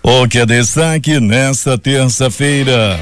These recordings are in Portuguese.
O que é destaque nesta terça-feira?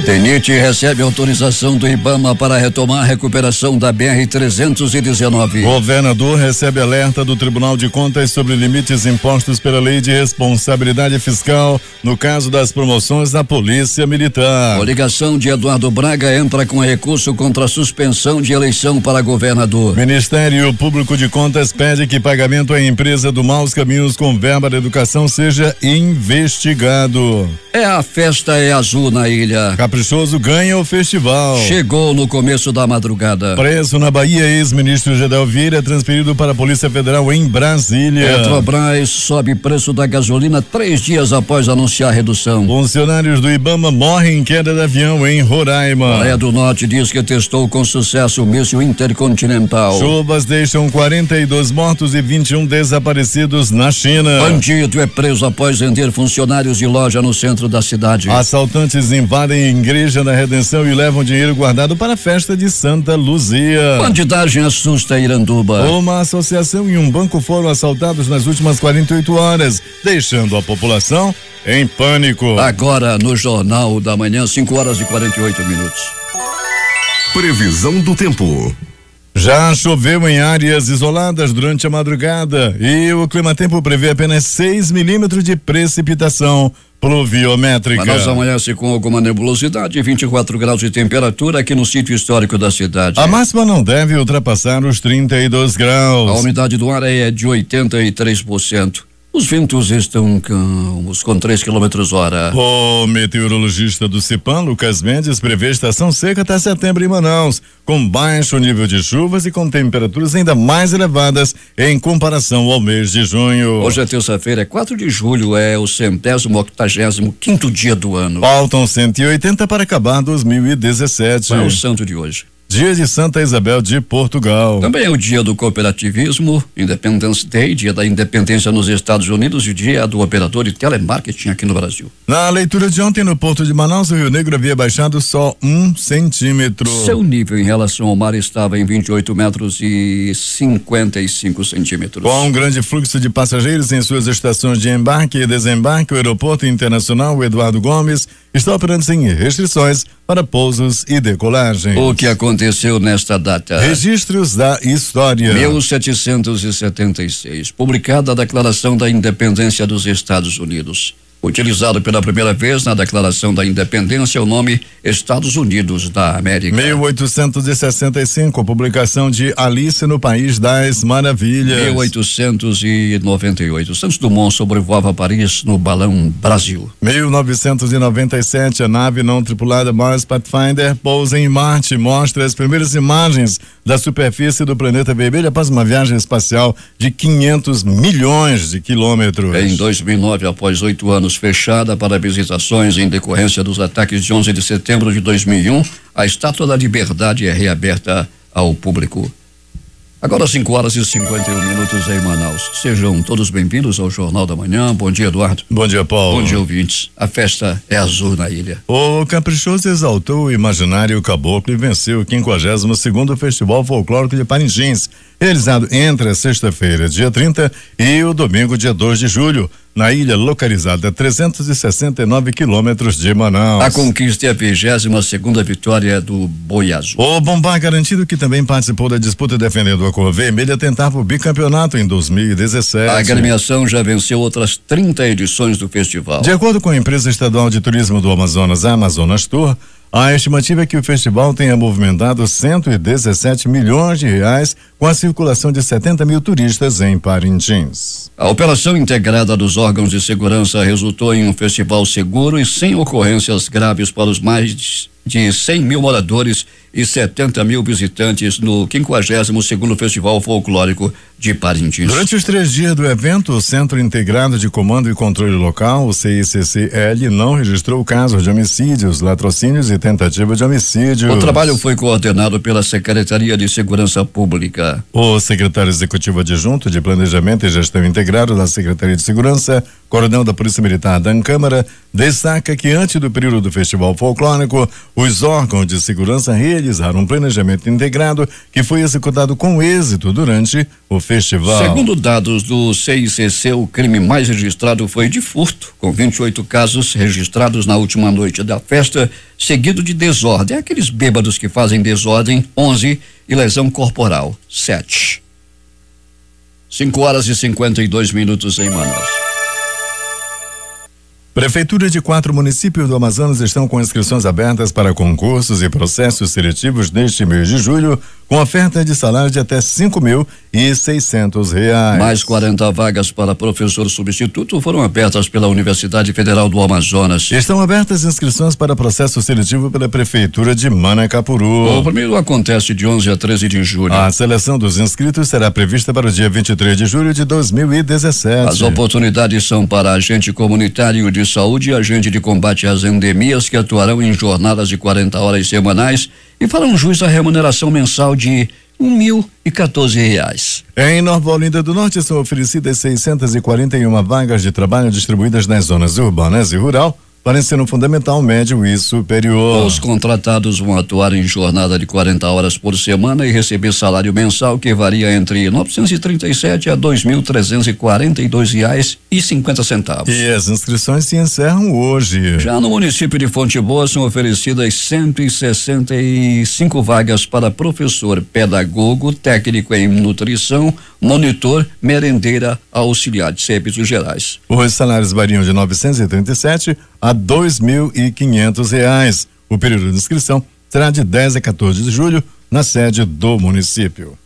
DENIT recebe autorização do IBAMA para retomar a recuperação da BR-319. Governador recebe alerta do Tribunal de Contas sobre limites impostos pela Lei de Responsabilidade Fiscal no caso das promoções da Polícia Militar. Coligação de Eduardo Braga entra com recurso contra a suspensão de eleição para governador. Ministério Público de Contas pede que pagamento à empresa do Maus Caminhos com verba da educação seja investigado. A festa é azul na ilha. Caprichoso ganha o festival. Chegou no começo da madrugada. Preso na Bahia, ex-ministro Gedel Vieira é transferido para a Polícia Federal em Brasília. Petrobras sobe preço da gasolina 3 dias após anunciar redução. Funcionários do IBAMA morrem em queda de avião em Roraima. Coreia do Norte diz que testou com sucesso o míssil intercontinental. Chuvas deixam 42 mortos e 21 desaparecidos na China. Bandido é preso após vender funcionários de loja no centro da cidade. Assaltantes invadem a Igreja da Redenção e levam dinheiro guardado para a festa de Santa Luzia. Bandidagem assusta Iranduba. Uma associação e um banco foram assaltados nas últimas 48 horas, deixando a população em pânico. Agora no Jornal da Manhã, 5:48. Previsão do tempo. Já choveu em áreas isoladas durante a madrugada e o Climatempo prevê apenas 6 milímetros de precipitação pluviométrica. Manaus amanhece com alguma nebulosidade, 24 graus de temperatura aqui no sítio histórico da cidade. A máxima não deve ultrapassar os 32 graus. A umidade do ar é de 83%. Os ventos estão calmos, com 3 km/h. O meteorologista do CIPAM, Lucas Mendes, prevê estação seca até setembro em Manaus, com baixo nível de chuvas e com temperaturas ainda mais elevadas em comparação ao mês de junho. Hoje é terça-feira, é 4 de julho, é o 185º dia do ano. Faltam 180 para acabar 2017. Qual é o santo de hoje? Dia de Santa Isabel de Portugal. Também é o dia do cooperativismo, Independence Day, dia da independência nos Estados Unidos e dia do operador de telemarketing aqui no Brasil. Na leitura de ontem no Porto de Manaus, o Rio Negro havia baixado só 1 centímetro. Seu nível em relação ao mar estava em 28,55 metros. Com um grande fluxo de passageiros em suas estações de embarque e desembarque, o Aeroporto Internacional Eduardo Gomes está operando sem restrições para pousos e decolagens. O que aconteceu nesta data? Registros da história. 1776, publicada a Declaração da Independência dos Estados Unidos. Utilizado pela primeira vez na Declaração da Independência o nome Estados Unidos da América. 1865, publicação de Alice no País das Maravilhas. 1898, Santos Dumont sobrevoava Paris no balão Brasil. 1997, a nave não tripulada Mars Pathfinder pousa em Marte e mostra as primeiras imagens da superfície do planeta vermelho após uma viagem espacial de 500 milhões de quilômetros. Em 2009, após 8 anos fechada para visitações em decorrência dos ataques de 11 de setembro de 2001, a Estátua da Liberdade é reaberta ao público. Agora 5:51 em Manaus. Sejam todos bem-vindos ao Jornal da Manhã. Bom dia, Eduardo. Bom dia, Paulo. Bom dia, ouvintes. A festa é azul na ilha. O Caprichoso exaltou o imaginário caboclo e venceu o 52º Festival Folclórico de Parintins, realizado entre a sexta-feira, dia 30, e o domingo, dia 2 de julho, na ilha localizada a 369 quilômetros de Manaus. A conquista é a 22ª vitória do Boi Azul. O Bombá Garantido, que também participou da disputa defendendo a cor vermelha, tentava o bicampeonato em 2017. A agremiação já venceu outras 30 edições do festival. De acordo com a empresa estadual de turismo do Amazonas, a Amazonas Tour, a estimativa é que o festival tenha movimentado 117 milhões de reais com a circulação de 70 mil turistas em Parintins. A operação integrada dos órgãos de segurança resultou em um festival seguro e sem ocorrências graves para os mais de 100 mil moradores 270 mil visitantes no 52º Festival Folclórico de Parintins. Durante os 3 dias do evento, o Centro Integrado de Comando e Controle Local, o CICCL, não registrou casos de homicídios, latrocínios e tentativa de homicídio. O trabalho foi coordenado pela Secretaria de Segurança Pública. O secretário executivo adjunto de Planejamento e Gestão Integrado da Secretaria de Segurança, coronel da Polícia Militar Dan Câmara, destaca que antes do período do Festival Folclórico, os órgãos de segurança realizaram um planejamento integrado que foi executado com êxito durante o festival. Segundo dados do CICC, o crime mais registrado foi de furto, com 28 casos registrados na última noite da festa, seguido de desordem, aqueles bêbados que fazem desordem, 11, e lesão corporal, 7. 5h52 em Manaus. Prefeitura de 4 municípios do Amazonas estão com inscrições abertas para concursos e processos seletivos neste mês de julho, com oferta de salário de até R$5.600. Mais 40 vagas para professor substituto foram abertas pela Universidade Federal do Amazonas. Estão abertas inscrições para processo seletivo pela Prefeitura de Manacapuru. O primeiro acontece de 11 a 13 de julho. A seleção dos inscritos será prevista para o dia 23 de julho de 2017. As oportunidades são para agente comunitário de saúde e agente de combate às endemias, que atuarão em jornadas de 40 horas semanais e farão jus à remuneração mensal de R$1.014. Em Nova Olinda do Norte são oferecidas 641 vagas de trabalho distribuídas nas zonas urbanas e rural para ensino fundamental, médio e superior. Os contratados vão atuar em jornada de 40 horas por semana e receber salário mensal que varia entre R$937 a R$2.342,50. E as inscrições se encerram hoje. Já no município de Fonte Boa são oferecidas 165 vagas para professor, pedagogo, técnico em nutrição, monitor, merendeira, auxiliar de serviços gerais. Os salários variam de R$937 a R$2.500. O período de inscrição será de 10 a 14 de julho na sede do município.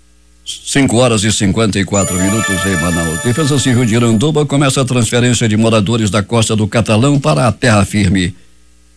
5h54 em Manaus. Defesa Civil de Iranduba começa a transferência de moradores da Costa do Catalão para a terra firme.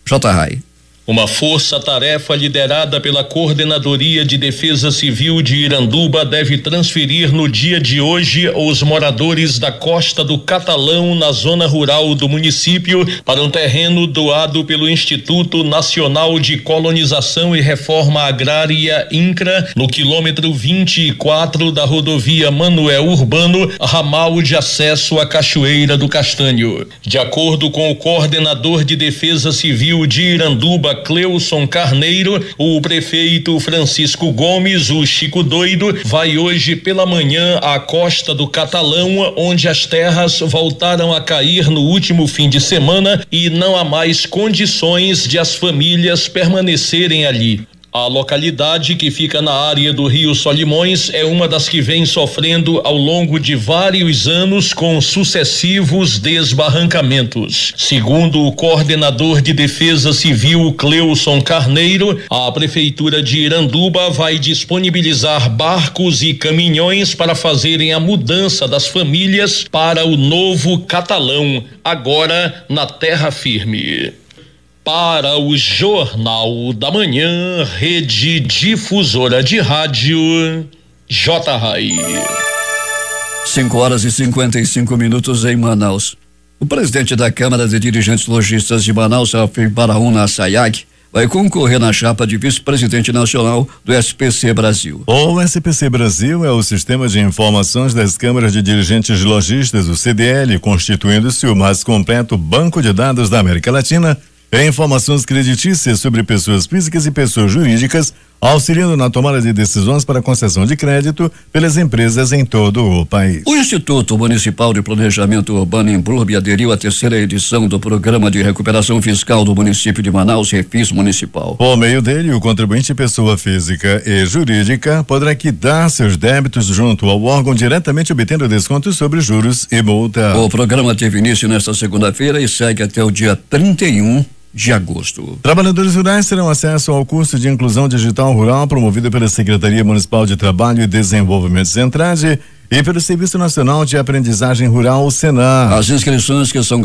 J. Uma força-tarefa liderada pela Coordenadoria de Defesa Civil de Iranduba deve transferir no dia de hoje os moradores da Costa do Catalão, na zona rural do município, para um terreno doado pelo Instituto Nacional de Colonização e Reforma Agrária, INCRA, no quilômetro 24 da rodovia Manuel Urbano, ramal de acesso à Cachoeira do Castanho. De acordo com o coordenador de Defesa Civil de Iranduba, Cleuson Carneiro, o prefeito Francisco Gomes, o Chico Doido, vai hoje pela manhã à Costa do Catalão, onde as terras voltaram a cair no último fim de semana e não há mais condições de as famílias permanecerem ali. A localidade, que fica na área do Rio Solimões, é uma das que vem sofrendo ao longo de vários anos com sucessivos desbarrancamentos. Segundo o coordenador de Defesa Civil, Cleuson Carneiro, a Prefeitura de Iranduba vai disponibilizar barcos e caminhões para fazerem a mudança das famílias para o novo Catalão, agora na terra firme. Para o Jornal da Manhã, Rede Difusora de Rádio, J. 5h55 em Manaus. O presidente da Câmara de Dirigentes Lojistas de Manaus, Rafael Baraúna Sayag, vai concorrer na chapa de vice-presidente nacional do SPC Brasil. O SPC Brasil é o Sistema de Informações das Câmaras de Dirigentes Lojistas, o CDL, constituindo-se o mais completo banco de dados da América Latina em informações creditícias sobre pessoas físicas e pessoas jurídicas, auxiliando na tomada de decisões para concessão de crédito pelas empresas em todo o país. O Instituto Municipal de Planejamento Urbano, Implurb, aderiu à 3ª edição do Programa de Recuperação Fiscal do município de Manaus, Refis Municipal. Por meio dele, o contribuinte pessoa física e jurídica poderá quitar seus débitos junto ao órgão, diretamente obtendo descontos sobre juros e multa. O programa teve início nesta segunda-feira e segue até o dia 31 de agosto. Trabalhadores rurais terão acesso ao curso de inclusão digital rural promovido pela Secretaria Municipal de Trabalho e Desenvolvimento Centrade e pelo Serviço Nacional de Aprendizagem Rural, o Senar. As inscrições, que são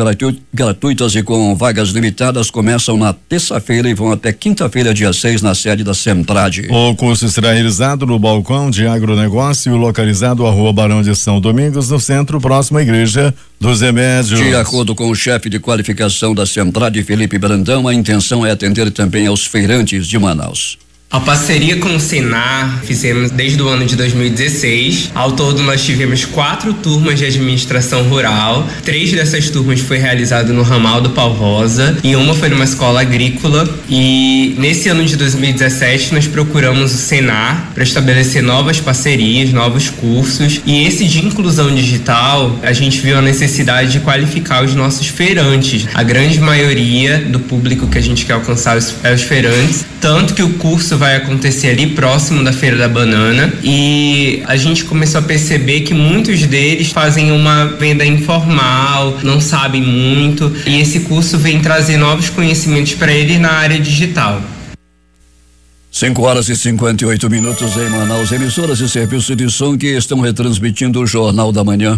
gratuitas e com vagas limitadas, começam na terça-feira e vão até quinta-feira, dia 6, na sede da Semprad. O curso será realizado no balcão de agronegócio, localizado à Rua Barão de São Domingos, no centro, próximo à Igreja dos Remédios. De acordo com o chefe de qualificação da Semprad, Felipe Brandão, a intenção é atender também aos feirantes de Manaus. A parceria com o Senar fizemos desde o ano de 2016. Ao todo nós tivemos 4 turmas de administração rural. 3 dessas turmas foi realizado no ramal do Pau Rosa e uma foi numa escola agrícola. E nesse ano de 2017 nós procuramos o Senar para estabelecer novas parcerias, novos cursos. E esse de inclusão digital, a gente viu a necessidade de qualificar os nossos feirantes. A grande maioria do público que a gente quer alcançar é os feirantes, tanto que o curso vai acontecer ali próximo da Feira da Banana, e a gente começou a perceber que muitos deles fazem uma venda informal, não sabem muito, e esse curso vem trazer novos conhecimentos para eles na área digital. 5h58 em Manaus. Emissoras e serviços de som que estão retransmitindo o Jornal da Manhã.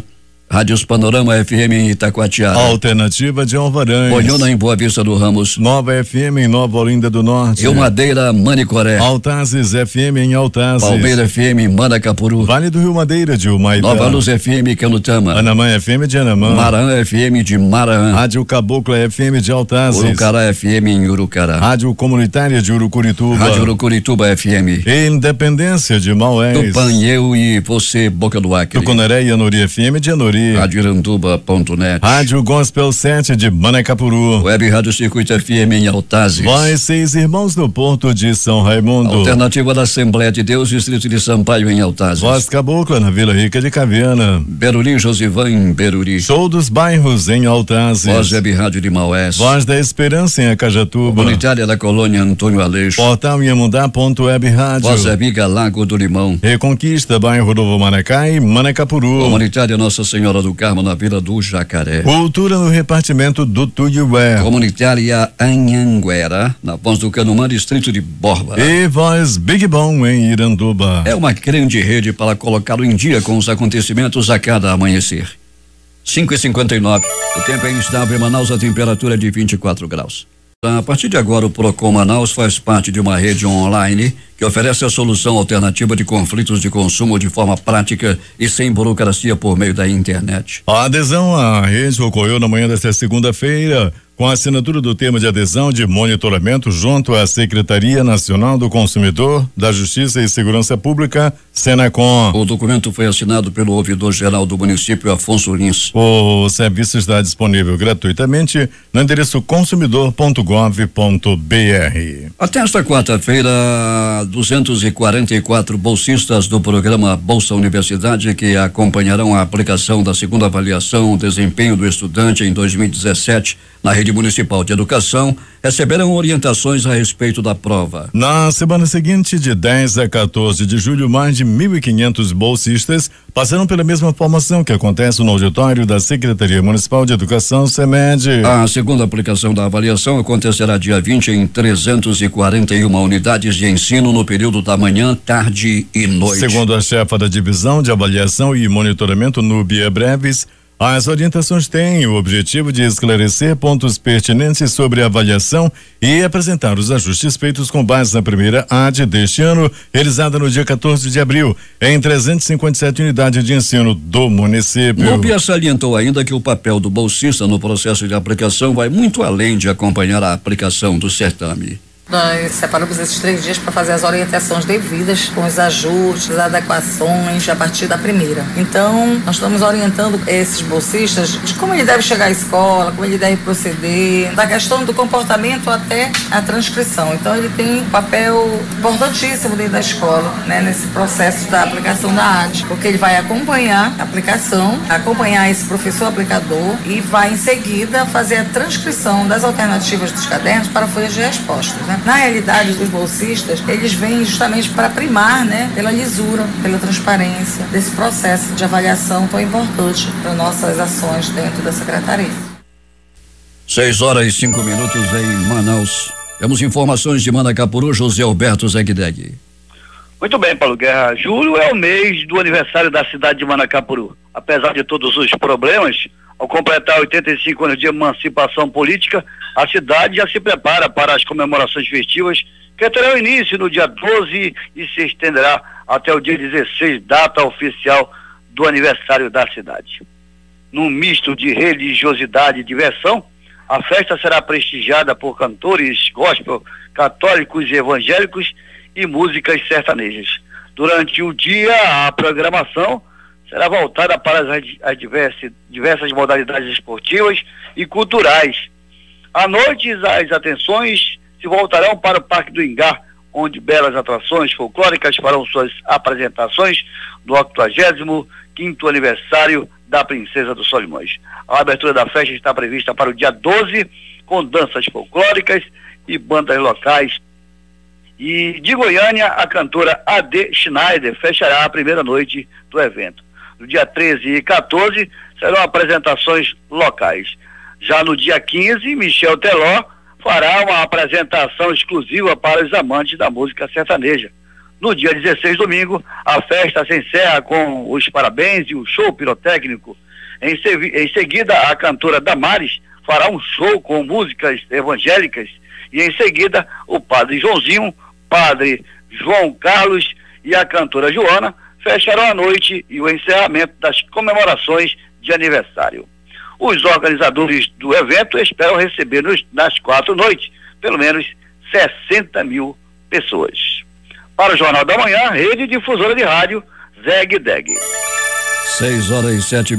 Rádios Panorama FM em Itacoatiara. Alternativa de Alvarães. Bonhona em Boa Vista do Ramos. Nova FM em Nova Olinda do Norte. Rio Madeira, Manicoré. Altazes FM em Altazes. Palmeira FM em Manacapuru. Vale do Rio Madeira de Humaitá. Nova Luz FM Canutama. Anamã FM de Anamã. Maranhão FM de Maranhão. Rádio Cabocla FM de Altazes. Urucará FM em Urucará. Rádio Comunitária de Urucurituba. Rádio Urucurituba FM. Independência de Maués. Tupã, eu e você, Boca do Acre. Tucunaré e Anori FM de Anori. Rádio Iranduba.net. Rádio Gospel 7 de Manacapuru. Web Rádio Circuito FM em Altazes. Voz 6 Irmãos no Porto de São Raimundo. Alternativa da Assembleia de Deus, Distrito de Sampaio em Altazes. Voz Cabocla na Vila Rica de Caviana. Beruri, Josivan em Beruri. Show dos Bairros em Altazes. Voz Web Rádio de Maués. Voz da Esperança em Acajatuba. Comunitária da Colônia Antônio Aleixo. Portal Inhamundá.web Rádio. Voz Amiga Lago do Limão. Reconquista, bairro Novo Maracá e Manacapuru. Comunitária Nossa Senhora do Carmo na Vila do Jacaré. Cultura no repartimento do Tuiué. Comunitária Anhanguera, na Voz do Canumã, distrito de Borba. E Voz Big Bom em Iranduba. É uma grande rede para colocá-lo em dia com os acontecimentos a cada amanhecer. 5h59. O tempo é instável em Manaus, a temperatura é de 24 graus. A partir de agora, o Procon Manaus faz parte de uma rede online que oferece a solução alternativa de conflitos de consumo de forma prática e sem burocracia por meio da internet. A adesão à rede ocorreu na manhã desta segunda-feira, com a assinatura do termo de adesão de monitoramento junto à Secretaria Nacional do Consumidor, da Justiça e Segurança Pública, Senacom. O documento foi assinado pelo ouvidor-geral do município, Afonso Lins. O serviço está disponível gratuitamente no endereço consumidor.gov.br. Até esta quarta-feira, 244 bolsistas do programa Bolsa Universidade, que acompanharão a aplicação da segunda avaliação desempenho do estudante em 2017 na rede municipal de educação, receberão orientações a respeito da prova. Na semana seguinte, de 10 a 14 de julho, mais de 1.500 bolsistas passaram pela mesma formação que acontece no auditório da Secretaria Municipal de Educação, SEMED. A segunda aplicação da avaliação acontecerá dia 20 em 341 unidades de ensino no período da manhã, tarde e noite. Segundo a chefa da divisão de avaliação e monitoramento, Núbia Breves, as orientações têm o objetivo de esclarecer pontos pertinentes sobre a avaliação e apresentar os ajustes feitos com base na primeira AD deste ano, realizada no dia 14 de abril, em 357 unidades de ensino do município. Núbia salientou ainda que o papel do bolsista no processo de aplicação vai muito além de acompanhar a aplicação do certame. Nós separamos esses 3 dias para fazer as orientações devidas, com os ajustes, adequações a partir da primeira. Então, nós estamos orientando esses bolsistas de como ele deve chegar à escola, como ele deve proceder, da questão do comportamento até a transcrição. Então, ele tem um papel importantíssimo dentro da escola, né, nesse processo da aplicação da AD, porque ele vai acompanhar a aplicação, acompanhar esse professor aplicador e vai, em seguida, fazer a transcrição das alternativas dos cadernos para folhas de respostas, né? Na realidade, os bolsistas, eles vêm justamente para primar, né, pela lisura, pela transparência desse processo de avaliação tão importante para nossas ações dentro da Secretaria. 6h05 em Manaus. Temos informações de Manacapuru, José Alberto Zegdeg. Muito bem, Paulo Guerra. Julho é o mês do aniversário da cidade de Manacapuru. Apesar de todos os problemas, ao completar 85 anos de emancipação política, a cidade já se prepara para as comemorações festivas que terão início no dia 12 e se estenderá até o dia 16, data oficial do aniversário da cidade. Num misto de religiosidade e diversão, a festa será prestigiada por cantores gospel, católicos e evangélicos e músicas sertanejas. Durante o dia, a programação será voltada para as diversas modalidades esportivas e culturais. À noite, as atenções se voltarão para o Parque do Ingá, onde belas atrações folclóricas farão suas apresentações do 85º aniversário da Princesa dos Solimões. A abertura da festa está prevista para o dia 12, com danças folclóricas e bandas locais. E de Goiânia, a cantora A.D. Schneider fechará a primeira noite do evento. No dia 13 e 14 serão apresentações locais. Já no dia 15, Michel Teló fará uma apresentação exclusiva para os amantes da música sertaneja. No dia 16, domingo, a festa se encerra com os parabéns e o show pirotécnico. Em seguida, a cantora Damares fará um show com músicas evangélicas e em seguida o padre Joãozinho, padre João Carlos e a cantora Joana fecharão a noite e o encerramento das comemorações de aniversário. Os organizadores do evento esperam receber nas 4 noites pelo menos 60 mil pessoas. Para o Jornal da Manhã, Rede Difusora de Rádio, Zeg Deg. 6h07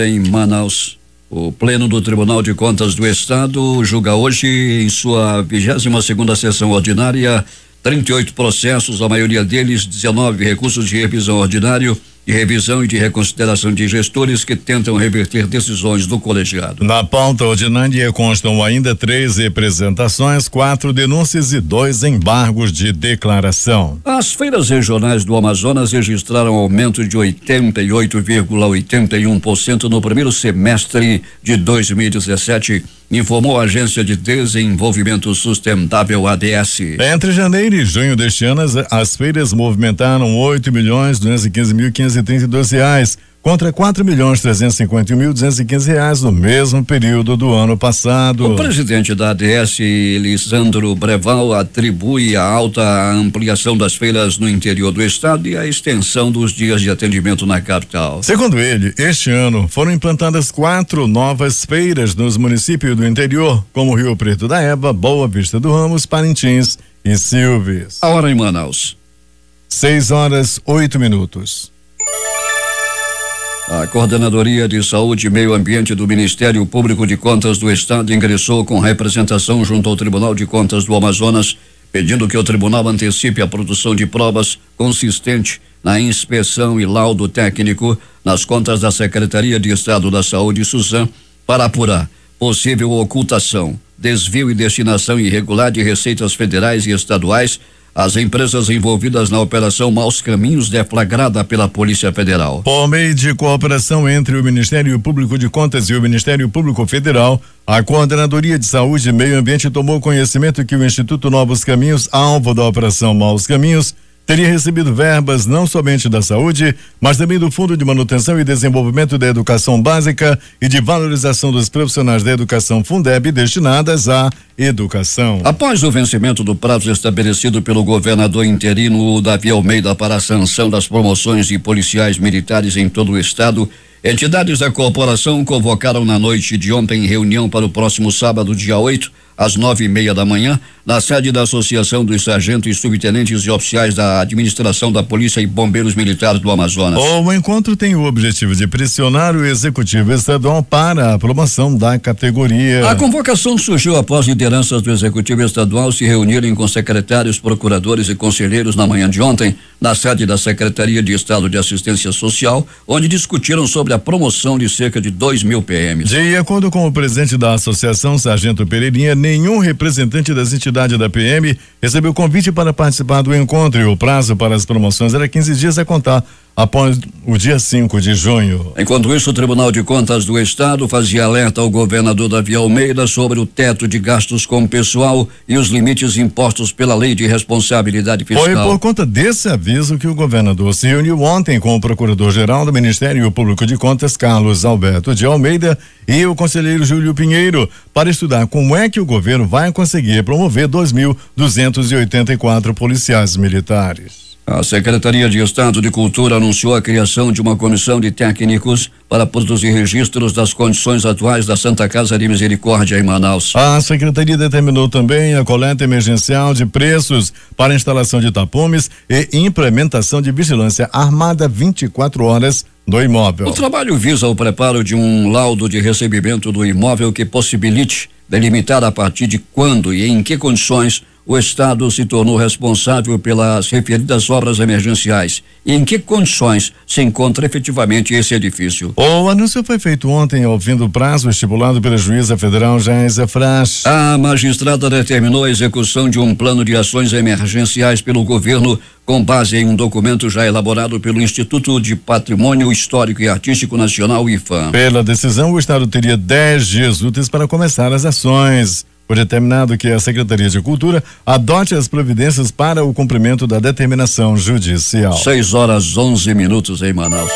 em Manaus. O Pleno do Tribunal de Contas do Estado julga hoje, em sua 22ª sessão ordinária, 38 processos, a maioria deles 19 recursos de revisão ordinário, de revisão e de reconsideração de gestores que tentam reverter decisões do colegiado. Na pauta ordinária constam ainda 3 representações, 4 denúncias e 2 embargos de declaração. As feiras regionais do Amazonas registraram aumento de 88,81% no primeiro semestre de 2017, informou a Agência de Desenvolvimento Sustentável ADS. Entre janeiro e junho deste ano, as feiras movimentaram 8.215.532 reais, contra 4.351.215 reais no mesmo período do ano passado. O presidente da ADS, Lisandro Breval, atribui a alta ampliação das feiras no interior do estado e a extensão dos dias de atendimento na capital. Segundo ele, este ano foram implantadas 4 novas feiras nos municípios do interior, como Rio Preto da Eva, Boa Vista do Ramos, Parintins e Silves. A hora em Manaus. 6h08. A Coordenadoria de Saúde e Meio Ambiente do Ministério Público de Contas do Estado ingressou com representação junto ao Tribunal de Contas do Amazonas, pedindo que o tribunal antecipe a produção de provas consistente na inspeção e laudo técnico nas contas da Secretaria de Estado da Saúde, SUSAM, para apurar possível ocultação, desvio e destinação irregular de receitas federais e estaduais às empresas envolvidas na Operação Maus Caminhos, deflagrada pela Polícia Federal. Por meio de cooperação entre o Ministério Público de Contas e o Ministério Público Federal, a Coordenadoria de Saúde e Meio Ambiente tomou conhecimento que o Instituto Novos Caminhos, alvo da Operação Maus Caminhos, teria recebido verbas não somente da saúde, mas também do Fundo de Manutenção e Desenvolvimento da Educação Básica e de Valorização dos Profissionais da Educação, Fundeb, destinadas à educação. Após o vencimento do prazo estabelecido pelo governador interino Davi Almeida para a sanção das promoções de policiais militares em todo o estado, entidades da corporação convocaram na noite de ontem reunião para o próximo sábado, dia 8, às 9:30 da manhã, na sede da Associação dos Sargentos e Subtenentes e Oficiais da Administração da Polícia e Bombeiros Militares do Amazonas. O encontro tem o objetivo de pressionar o Executivo Estadual para a promoção da categoria. A convocação surgiu após lideranças do Executivo Estadual se reunirem com secretários, procuradores e conselheiros na manhã de ontem, na sede da Secretaria de Estado de Assistência Social, onde discutiram sobre a promoção de cerca de 2.000 PMs. De acordo com o presidente da Associação, Sargento Pereirinha, nenhum representante das entidades da PM recebeu convite para participar do encontro e o prazo para as promoções era 15 dias a contar após o dia 5 de junho. Enquanto isso, o Tribunal de Contas do Estado fazia alerta ao governador Davi Almeida sobre o teto de gastos com pessoal e os limites impostos pela Lei de Responsabilidade Fiscal. Foi por conta desse aviso que o governador se reuniu ontem com o Procurador-Geral do Ministério Público de Contas, Carlos Alberto de Almeida, e o conselheiro Júlio Pinheiro, para estudar como é que o governo vai conseguir promover 2.284 policiais militares. A Secretaria de Estado de Cultura anunciou a criação de uma comissão de técnicos para produzir registros das condições atuais da Santa Casa de Misericórdia em Manaus. A Secretaria determinou também a coleta emergencial de preços para instalação de tapumes e implementação de vigilância armada 24 horas do imóvel. O trabalho visa o preparo de um laudo de recebimento do imóvel que possibilite delimitar a partir de quando e em que condições o Estado se tornou responsável pelas referidas obras emergenciais e em que condições se encontra efetivamente esse edifício. O anúncio foi feito ontem ao fim do prazo estipulado pela juíza federal Jaisa Frasch. A magistrada determinou a execução de um plano de ações emergenciais pelo governo com base em um documento já elaborado pelo Instituto de Patrimônio Histórico e Artístico Nacional, IFAM. Pela decisão, o Estado teria 10 dias úteis para começar as ações. Foi determinado que a Secretaria de Cultura adote as providências para o cumprimento da determinação judicial. 6:11 em Manaus.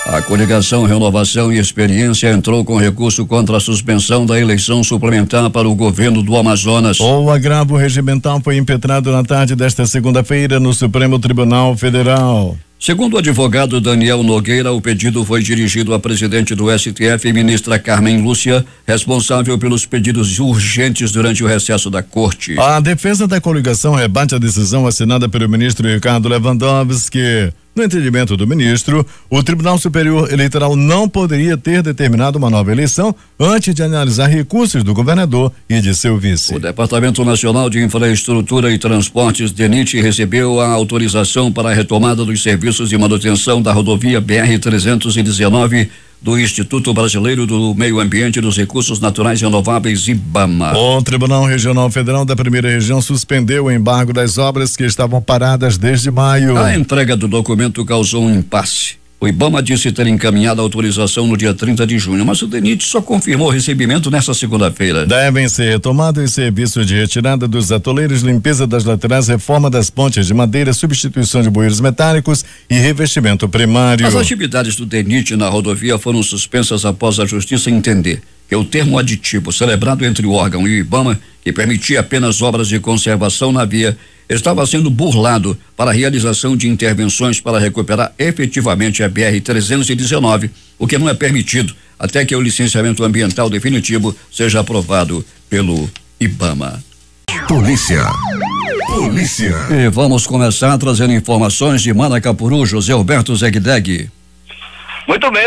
A coligação Renovação e Experiência entrou com recurso contra a suspensão da eleição suplementar para o governo do Amazonas. O agravo regimental foi impetrado na tarde desta segunda-feira no Supremo Tribunal Federal. Segundo o advogado Daniel Nogueira, o pedido foi dirigido à presidente do STF, ministra Carmen Lúcia, responsável pelos pedidos urgentes durante o recesso da corte. A defesa da coligação rebate a decisão assinada pelo ministro Ricardo Lewandowski. No entendimento do ministro, o Tribunal Superior Eleitoral não poderia ter determinado uma nova eleição antes de analisar recursos do governador e de seu vice. O Departamento Nacional de Infraestrutura e Transportes, DENIT, recebeu a autorização para a retomada dos serviços de manutenção da rodovia BR-319 do Instituto Brasileiro do Meio Ambiente e dos Recursos Naturais Renováveis, IBAMA. O Tribunal Regional Federal da Primeira Região suspendeu o embargo das obras que estavam paradas desde maio. A entrega do documento causou um impasse. O IBAMA disse ter encaminhado a autorização no dia 30 de junho, mas o DENIT só confirmou o recebimento nesta segunda-feira. Devem ser retomados os serviços de retirada dos atoleiros, limpeza das laterais, reforma das pontes de madeira, substituição de bueiros metálicos e revestimento primário. As atividades do DENIT na rodovia foram suspensas após a Justiça entender que o termo aditivo celebrado entre o órgão e o IBAMA, que permitia apenas obras de conservação na via, estava sendo burlado para a realização de intervenções para recuperar efetivamente a BR-319, o que não é permitido até que o licenciamento ambiental definitivo seja aprovado pelo IBAMA. Polícia. E vamos começar trazendo informações de Manacapuru, José Alberto Zegdeg. Muito bem,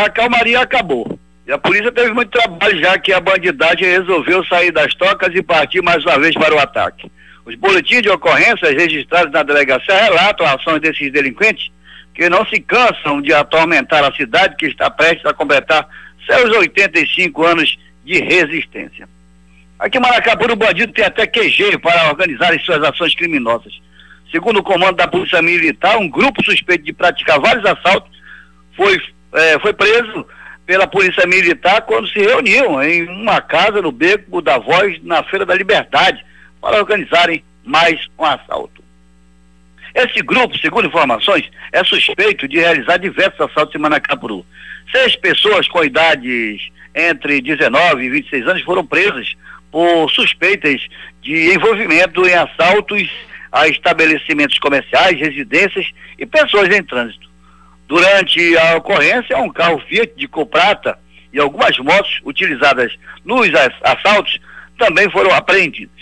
a calmaria acabou. E a polícia teve muito trabalho, já que a bandidagem resolveu sair das tocas e partir mais uma vez para o ataque. Os boletins de ocorrências registrados na delegacia relatam ações desses delinquentes que não se cansam de atormentar a cidade, que está prestes a completar seus 85 anos de resistência. Aqui em Manacapuru, o bandido tem até QG para organizar as suas ações criminosas. Segundo o comando da Polícia Militar, um grupo suspeito de praticar vários assaltos foi preso pela Polícia Militar quando se reuniam em uma casa no Beco da Voz, na Feira da Liberdade, para organizarem mais um assalto. Esse grupo, segundo informações, é suspeito de realizar diversos assaltos em Manacapuru. 6 pessoas com idades entre 19 e 26 anos foram presas por suspeitas de envolvimento em assaltos a estabelecimentos comerciais, residências e pessoas em trânsito. Durante a ocorrência, um carro Fiat de cor prata e algumas motos utilizadas nos assaltos também foram apreendidas,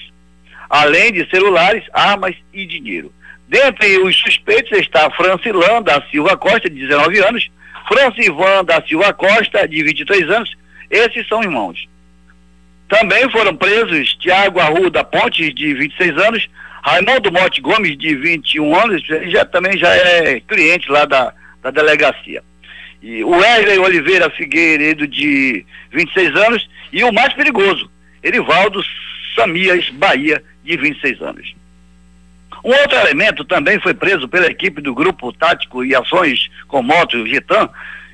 além de celulares, armas e dinheiro. Dentre os suspeitos está Francilan da Silva Costa, de 19 anos, Francivan da Silva Costa, de 23 anos, esses são irmãos. Também foram presos Tiago Arruda Pontes, de 26 anos, Raimundo Monte Gomes, de 21 anos, também já é cliente lá da delegacia. E o Wesley Oliveira Figueiredo, de 26 anos, e o mais perigoso, Erivaldo Samias Bahia, de 26 anos. Um outro elemento também foi preso pela equipe do Grupo Tático e Ações com Moto Gitan,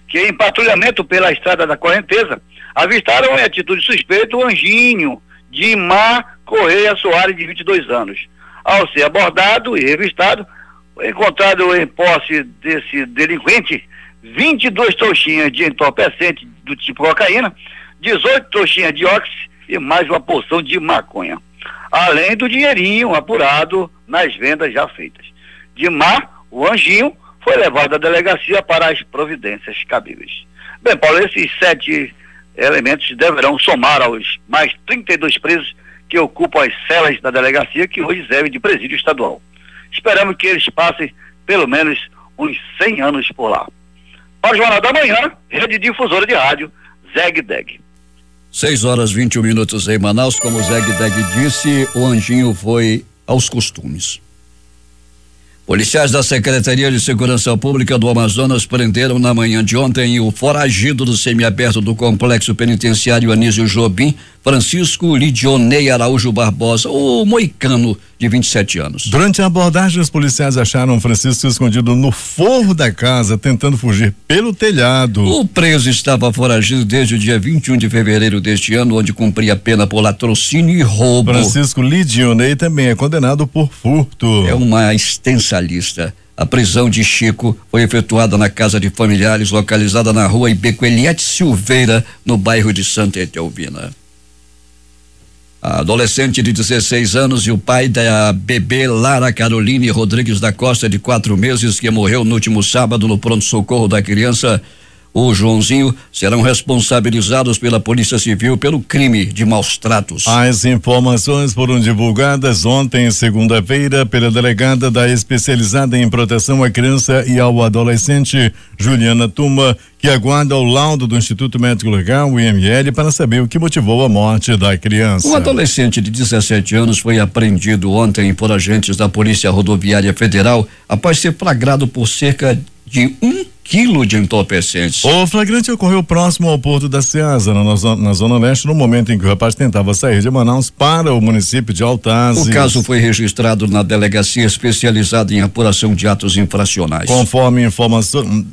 que em patrulhamento pela estrada da Correnteza, avistaram em atitude suspeita o Anjinho Dimar Correia Soares, de 22 anos. Ao ser abordado e revistado, foi encontrado em posse desse delinquente 22 trouxinhas de entorpecente do tipo cocaína, 18 trouxinhas de óxido e mais uma porção de maconha, além do dinheirinho apurado nas vendas já feitas. Dimar, o Anjinho, foi levado à delegacia para as providências cabíveis. Bem, Paulo, esses 7 elementos deverão somar aos mais 32 presos que ocupam as celas da delegacia, que hoje servem de presídio estadual. Esperamos que eles passem pelo menos uns 100 anos por lá. Para o Jornal da Manhã, Rede Difusora de Rádio, Zeg Deg. 6h21 em Manaus. Como o Zeg Deg disse, o Anjinho foi aos costumes. Policiais da Secretaria de Segurança Pública do Amazonas prenderam na manhã de ontem o foragido do semiaberto do Complexo Penitenciário Anísio Jobim, Francisco Lidionei Araújo Barbosa, o moicano de 27 anos. Durante a abordagem, os policiais acharam Francisco escondido no forro da casa, tentando fugir pelo telhado. O preso estava foragido desde o dia 21 de fevereiro deste ano, onde cumpria pena por latrocínio e roubo. Francisco Lidionei também é condenado por furto. É uma extensa lista. A prisão de Chico foi efetuada na casa de familiares, localizada na rua Ibeco Eliete Silveira, no bairro de Santa Etelvina. A adolescente de 16 anos e o pai da bebê Lara Caroline Rodrigues da Costa, de 4 meses, que morreu no último sábado no pronto-socorro da criança, o Joãozinho, serão responsabilizados pela Polícia Civil pelo crime de maus tratos. As informações foram divulgadas ontem, segunda-feira, pela delegada da Especializada em Proteção à Criança e ao Adolescente, Juliana Tuma, que aguarda o laudo do Instituto Médico Legal, o IML, para saber o que motivou a morte da criança. Um adolescente de 17 anos foi apreendido ontem por agentes da Polícia Rodoviária Federal após ser flagrado por cerca de 1 quilo de entorpecentes. O flagrante ocorreu próximo ao Porto da Ceasa, na Zona Leste, no momento em que o rapaz tentava sair de Manaus para o município de Altazes. O caso foi registrado na delegacia especializada em apuração de atos infracionais. Conforme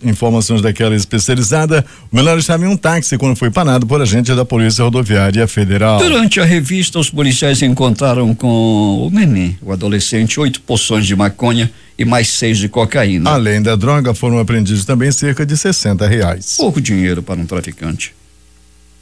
informações daquela especializada, o menor estava em um táxi quando foi parado por agente da Polícia Rodoviária Federal. Durante a revista, os policiais encontraram com o neném, o adolescente, 8 porções de maconha e mais 6 de cocaína. Além da droga, foram apreendidos também cerca de R$60. Pouco dinheiro para um traficante.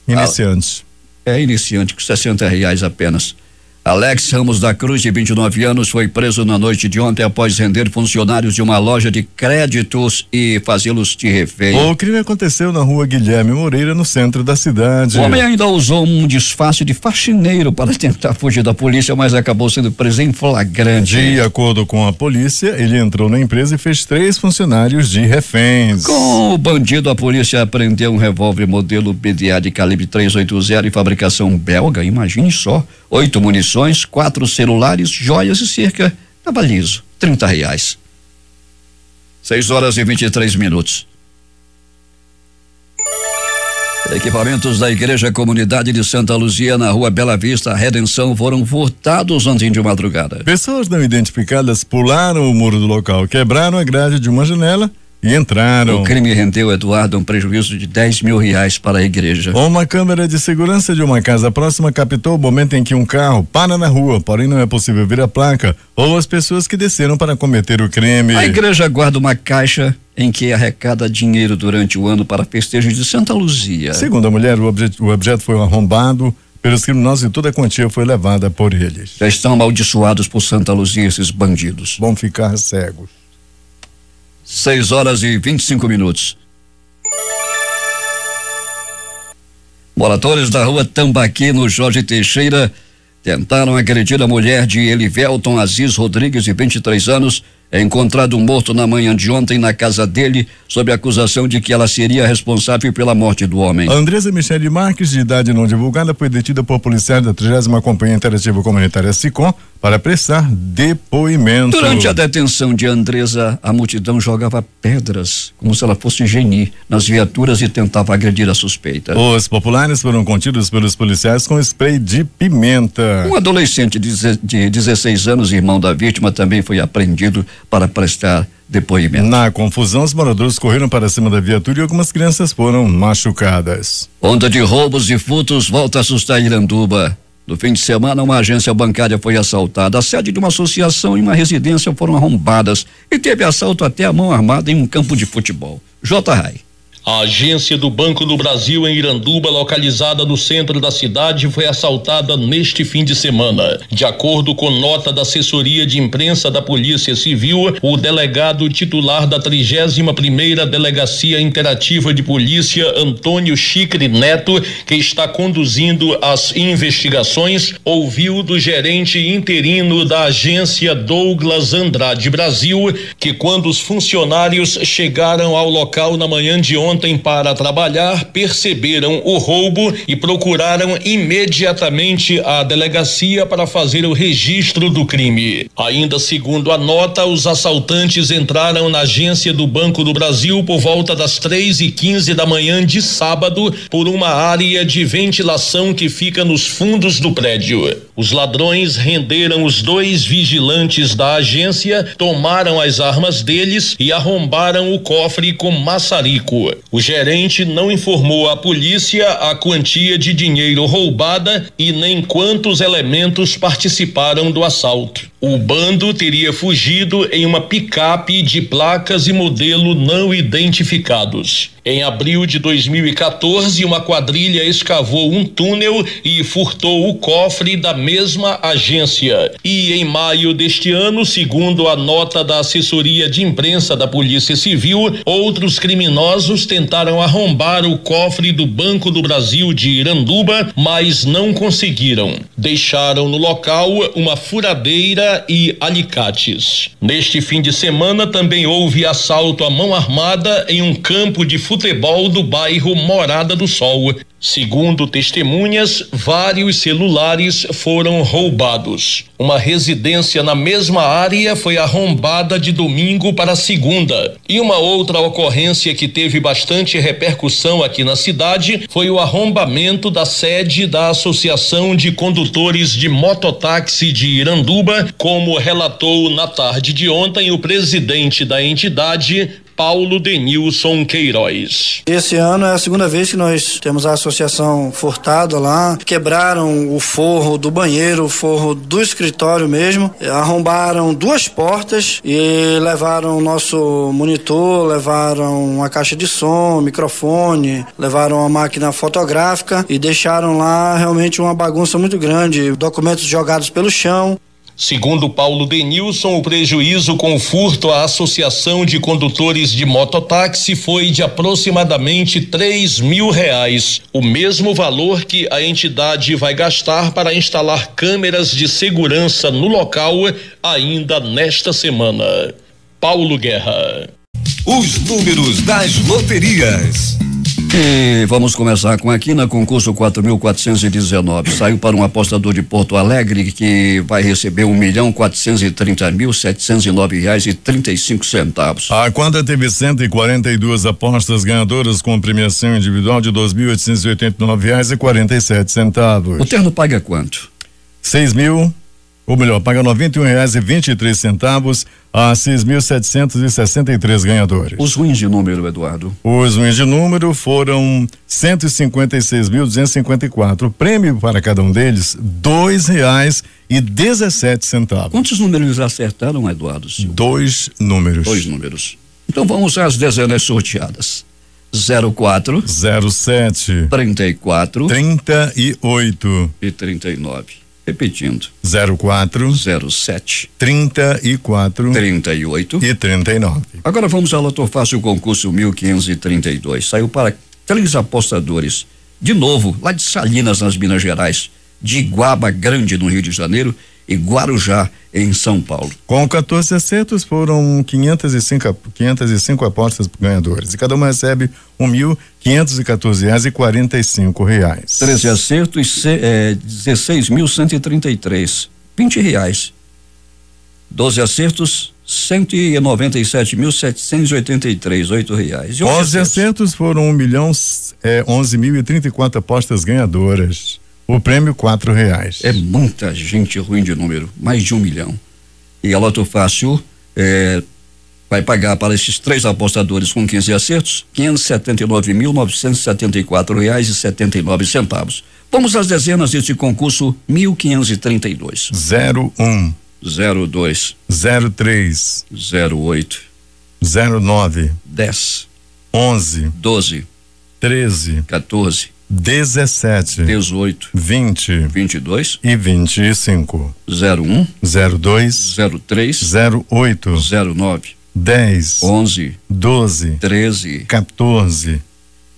Iniciante. Iniciante, com R$60 apenas. Alex Ramos da Cruz, de 29 anos, foi preso na noite de ontem após render funcionários de uma loja de créditos e fazê-los de refém. O crime aconteceu na rua Guilherme Moreira, no centro da cidade. O homem ainda usou um disfarce de faxineiro para tentar fugir da polícia, mas acabou sendo preso em flagrante. De acordo com a polícia, ele entrou na empresa e fez 3 funcionários de reféns. Com o bandido, a polícia apreendeu um revólver modelo BDA de calibre 380 e fabricação belga, imagine só, 8 munições, 4 celulares, joias e cerca, tava liso, R$30. 6h23. Equipamentos da Igreja Comunidade de Santa Luzia, na rua Bela Vista, Redenção, foram furtados ontem de madrugada. Pessoas não identificadas pularam o muro do local, quebraram a grade de uma janela e entraram. O crime rendeu Eduardo um prejuízo de R$10 mil para a igreja. Uma câmera de segurança de uma casa próxima captou o momento em que um carro para na rua, porém não é possível ver a placa ou as pessoas que desceram para cometer o crime. A igreja guarda uma caixa em que arrecada dinheiro durante o ano para festejos de Santa Luzia. Segundo a mulher, o objeto foi arrombado pelos criminosos e toda a quantia foi levada por eles. Já estão amaldiçoados por Santa Luzia esses bandidos. Vão ficar cegos. 6h25. Moradores da rua Tambaqui, no Jorge Teixeira, tentaram agredir a mulher de Elivelton Aziz Rodrigues, de 23 anos, encontrado morto na manhã de ontem na casa dele, sob a acusação de que ela seria responsável pela morte do homem. Andresa Michele Marques, de idade não divulgada, foi detida por policiais da 30ª Companhia Interativa Comunitária SICOM para prestar depoimento. Durante a detenção de Andresa, a multidão jogava pedras, como se ela fosse Geni, nas viaturas e tentava agredir a suspeita. Os populares foram contidos pelos policiais com spray de pimenta. Um adolescente de 16 anos, irmão da vítima, também foi apreendido para prestar depoimento. Na confusão, os moradores correram para cima da viatura e algumas crianças foram machucadas. Onda de roubos e furtos volta a assustar Iranduba. No fim de semana, uma agência bancária foi assaltada. A sede de uma associação e uma residência foram arrombadas e teve assalto até a mão armada em um campo de futebol. J. Rai. A agência do Banco do Brasil em Iranduba, localizada no centro da cidade, foi assaltada neste fim de semana. De acordo com nota da assessoria de imprensa da Polícia Civil, o delegado titular da 31ª Delegacia Interativa de Polícia, Antônio Chicre Neto, que está conduzindo as investigações, ouviu do gerente interino da agência, Douglas Andrade Brasil, que quando os funcionários chegaram ao local na manhã de ontem para trabalhar, perceberam o roubo e procuraram imediatamente a delegacia para fazer o registro do crime. Ainda segundo a nota, os assaltantes entraram na agência do Banco do Brasil por volta das 3:15 da manhã de sábado por uma área de ventilação que fica nos fundos do prédio. Os ladrões renderam os 2 vigilantes da agência, tomaram as armas deles e arrombaram o cofre com maçarico. O gerente não informou à polícia a quantia de dinheiro roubada e nem quantos elementos participaram do assalto. O bando teria fugido em uma picape de placas e modelo não identificados. Em abril de 2014, uma quadrilha escavou um túnel e furtou o cofre da mesma agência. E em maio deste ano, segundo a nota da assessoria de imprensa da Polícia Civil, outros criminosos tentaram arrombar o cofre do Banco do Brasil de Iranduba, mas não conseguiram. Deixaram no local uma furadeira e alicates. Neste fim de semana também houve assalto à mão armada em um campo de futebol do bairro Morada do Sol. Segundo testemunhas, vários celulares foram roubados. Uma residência na mesma área foi arrombada de domingo para segunda. E uma outra ocorrência que teve bastante repercussão aqui na cidade foi o arrombamento da sede da Associação de Condutores de Mototáxi de Iranduba, como relatou na tarde de ontem o presidente da entidade, Paulo Denilson Queiroz. Esse ano é a segunda vez que nós temos a associação furtada lá. Quebraram o forro do banheiro, o forro do escritório mesmo, arrombaram 2 portas e levaram o nosso monitor, levaram uma caixa de som, microfone, levaram a máquina fotográfica e deixaram lá realmente uma bagunça muito grande, documentos jogados pelo chão. Segundo Paulo Denilson, o prejuízo com o furto à Associação de Condutores de Mototáxi foi de aproximadamente R$3.000, o mesmo valor que a entidade vai gastar para instalar câmeras de segurança no local ainda nesta semana. Paulo Guerra. Os números das loterias. E vamos começar com aqui na concurso 4.419. Saiu para um apostador de Porto Alegre que vai receber R$1.430.709,35. A quadra teve 142 apostas ganhadoras com premiação individual de R$2.889,47. O terno paga quanto? Paga R$91,23 a 6.763 ganhadores. Os ruins de número, Eduardo? Os ruins de número foram 156.254. O prêmio para cada um deles, R$2,17. Quantos números acertaram, Eduardo Silva? 2 números. 2 números. Então vamos às dezenas sorteadas. 04, 07, 34, 38 e 39. Repetindo. 04, 07, 34, 38 e 39. Agora vamos ao Loto Fácil concurso 1532. Saiu para 3 apostadores. De novo, lá de Salinas, nas Minas Gerais, de Iguaba Grande, no Rio de Janeiro, e Guarujá, em São Paulo. Com 14 acertos, foram 505 apostas ganhadores. E cada uma recebe R$1.514,45. 13 acertos, 16.133. R$20. 12 acertos, R$197.783, R$8. 11 acertos foram 11.034 apostas ganhadoras. O prêmio R$4. É muita gente ruim de número, mais de 1 milhão. E a Loto Fácil vai pagar para esses 3 apostadores com 15 acertos R$579.974,79. Vamos às dezenas deste concurso, 1532. 01, 02, 03, 08, 09, 10, 11, 12, 13, 14, 17, 18, 20, 22 e 25. 01, 02, 03, 08, 09, 10, 11, 12, 13, 14,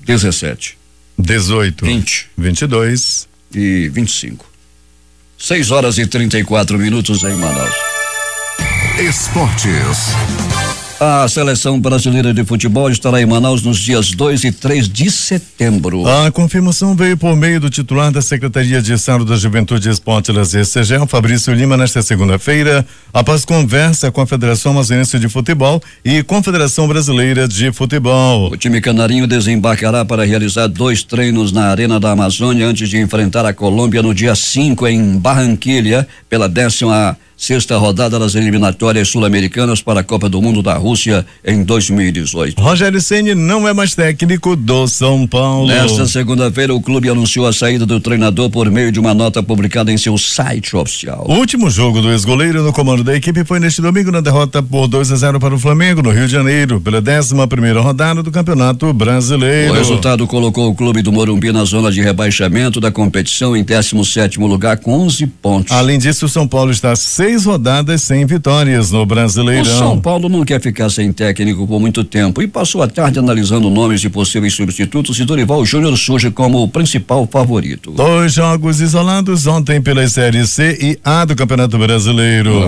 17, 18, 20 22 e 25. 6h34 em Manaus. Esportes. A seleção brasileira de futebol estará em Manaus nos dias 2 e 3 de setembro. A confirmação veio por meio do titular da Secretaria de Estado da Juventude e Esporte, Lazer Segel, Fabrício Lima, nesta segunda-feira, após conversa com a Federação Amazonense de Futebol e Confederação Brasileira de Futebol. O time canarinho desembarcará para realizar 2 treinos na Arena da Amazônia antes de enfrentar a Colômbia no dia 5 em Barranquilha pela 16ª rodada das eliminatórias sul-americanas para a Copa do Mundo da Rússia em 2018. Rogério Ceni não é mais técnico do São Paulo. Nesta segunda-feira, o clube anunciou a saída do treinador por meio de uma nota publicada em seu site oficial. O último jogo do ex-goleiro no comando da equipe foi neste domingo na derrota por 2-0 para o Flamengo, no Rio de Janeiro, pela 11ª rodada do Campeonato Brasileiro. O resultado colocou o clube do Morumbi na zona de rebaixamento da competição em 17º lugar com 11 pontos. Além disso, o São Paulo está 6 rodadas sem vitórias no Brasileirão. O São Paulo não quer ficar sem técnico por muito tempo e passou a tarde analisando nomes de possíveis substitutos e Dorival Júnior surge como o principal favorito. 2 jogos isolados ontem pelas Série C e A do Campeonato Brasileiro.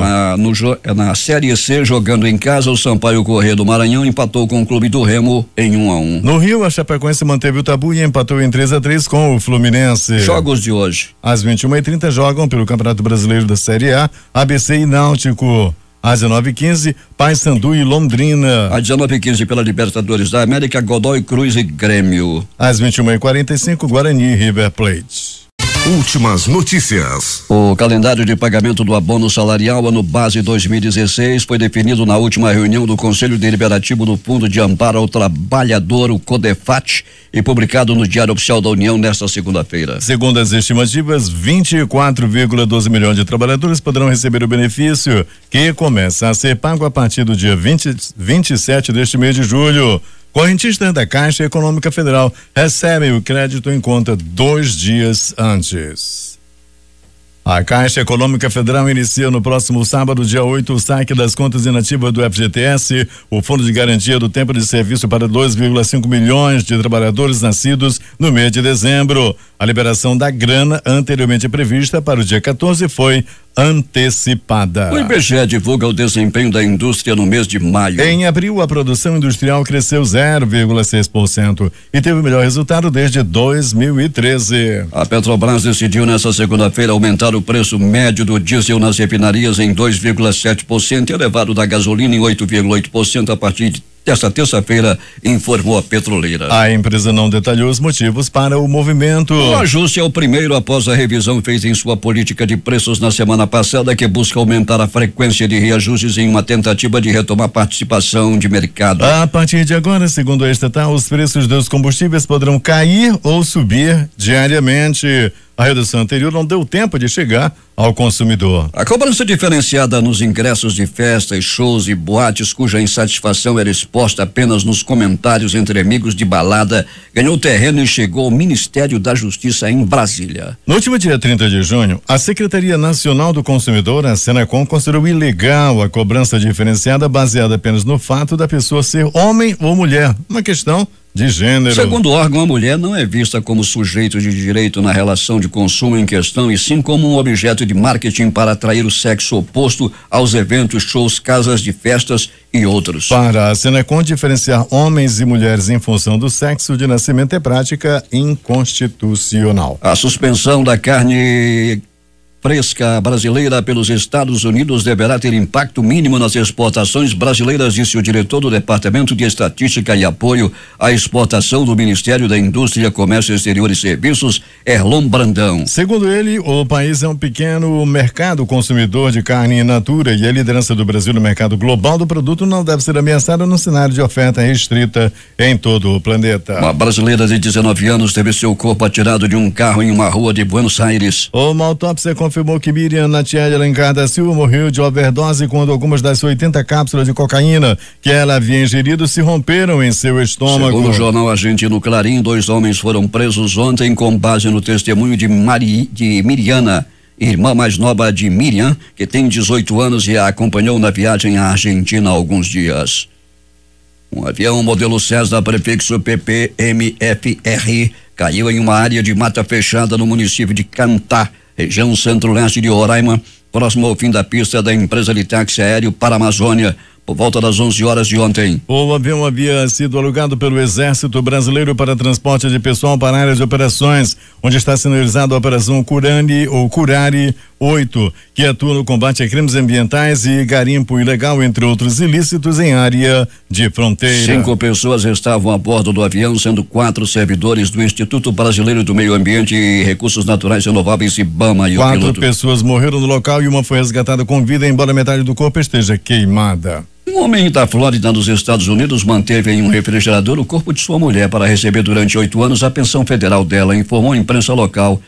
Na Série C, jogando em casa, o Sampaio Corrêa do Maranhão empatou com o clube do Remo em 1-1. No Rio, a Chapecoense manteve o tabu e empatou em 3-3 com o Fluminense. Jogos de hoje. Às 21h30 jogam pelo Campeonato Brasileiro da Série A, ABC e Náutico. Às 19h15, Paysandu e Londrina. Às 19h15 pela Libertadores da América, Godoy Cruz e Grêmio. Às 21h45, Guarani e River Plate. Últimas notícias. O calendário de pagamento do abono salarial ano base 2016 foi definido na última reunião do Conselho Deliberativo do Fundo de Amparo ao Trabalhador, o CODEFAT, e publicado no Diário Oficial da União nesta segunda-feira. Segundo as estimativas, 24,12 milhões de trabalhadores poderão receber o benefício, que começa a ser pago a partir do dia 27 deste mês de julho. Correntistas da Caixa Econômica Federal recebem o crédito em conta 2 dias antes. A Caixa Econômica Federal inicia no próximo sábado, dia 8, o saque das contas inativas do FGTS, o Fundo de Garantia do Tempo de Serviço para 2,5 milhões de trabalhadores nascidos no mês de dezembro. A liberação da grana anteriormente prevista para o dia 14 foi antecipada. O IBGE divulga o desempenho da indústria no mês de maio. Em abril, a produção industrial cresceu 0,6% e teve o melhor resultado desde 2013. A Petrobras decidiu nesta segunda-feira aumentar o preço médio do diesel nas refinarias em 2,7% e elevado da gasolina em 8,8% a partir desta terça-feira, informou a petroleira. A empresa não detalhou os motivos para o movimento. O ajuste é o primeiro após a revisão feita em sua política de preços na semana passada, que busca aumentar a frequência de reajustes em uma tentativa de retomar participação de mercado. A partir de agora, segundo a estatal, os preços dos combustíveis poderão cair ou subir diariamente. A redução anterior não deu tempo de chegar ao consumidor. A cobrança diferenciada nos ingressos de festas, shows e boates, cuja insatisfação era exposta apenas nos comentários entre amigos de balada, ganhou terreno e chegou ao Ministério da Justiça em Brasília. No último dia 30 de junho, a Secretaria Nacional do Consumidor, a Senacom, considerou ilegal a cobrança diferenciada baseada apenas no fato da pessoa ser homem ou mulher, uma questão de gênero. Segundo o órgão, a mulher não é vista como sujeito de direito na relação de consumo em questão, e sim como um objeto de marketing para atrair o sexo oposto aos eventos, shows, casas de festas e outros. Para a Senacom, diferenciar homens e mulheres em função do sexo de nascimento é prática inconstitucional. A suspensão da carne fresca brasileira pelos Estados Unidos deverá ter impacto mínimo nas exportações brasileiras, disse o diretor do Departamento de Estatística e Apoio à Exportação do Ministério da Indústria, Comércio Exterior e Serviços, Erlon Brandão. Segundo ele, o país é um pequeno mercado consumidor de carne in natura e a liderança do Brasil no mercado global do produto não deve ser ameaçada no cenário de oferta restrita em todo o planeta. Uma brasileira de 19 anos teve seu corpo atirado de um carro em uma rua de Buenos Aires. Uma autópsia confirmou que Miriam Natiele Alencar da Silva morreu de overdose quando algumas das 80 cápsulas de cocaína que ela havia ingerido se romperam em seu estômago. Segundo o jornal argentino Clarim, 2 homens foram presos ontem com base no testemunho de Miriana, irmã mais nova de Miriam, que tem 18 anos e a acompanhou na viagem à Argentina há alguns dias. Um avião modelo Cessna prefixo PPMFR caiu em uma área de mata fechada no município de Cantá, região centro-leste de Roraima, próximo ao fim da pista da empresa de táxi aéreo para a Amazônia, por volta das 11 horas de ontem. O avião havia sido alugado pelo Exército Brasileiro para transporte de pessoal para a área de operações, onde está sinalizada a Operação Curani ou Curari 8, que atua no combate a crimes ambientais e garimpo ilegal, entre outros ilícitos, em área de fronteira. 5 pessoas estavam a bordo do avião, sendo 4 servidores do Instituto Brasileiro do Meio Ambiente e Recursos Naturais Renováveis, IBAMA, e 4 o piloto. pessoas morreram no local e uma foi resgatada com vida, embora metade do corpo esteja queimada. Um homem da Flórida, nos Estados Unidos, manteve em um refrigerador o corpo de sua mulher para receber durante 8 anos a pensão federal dela, informou a imprensa local.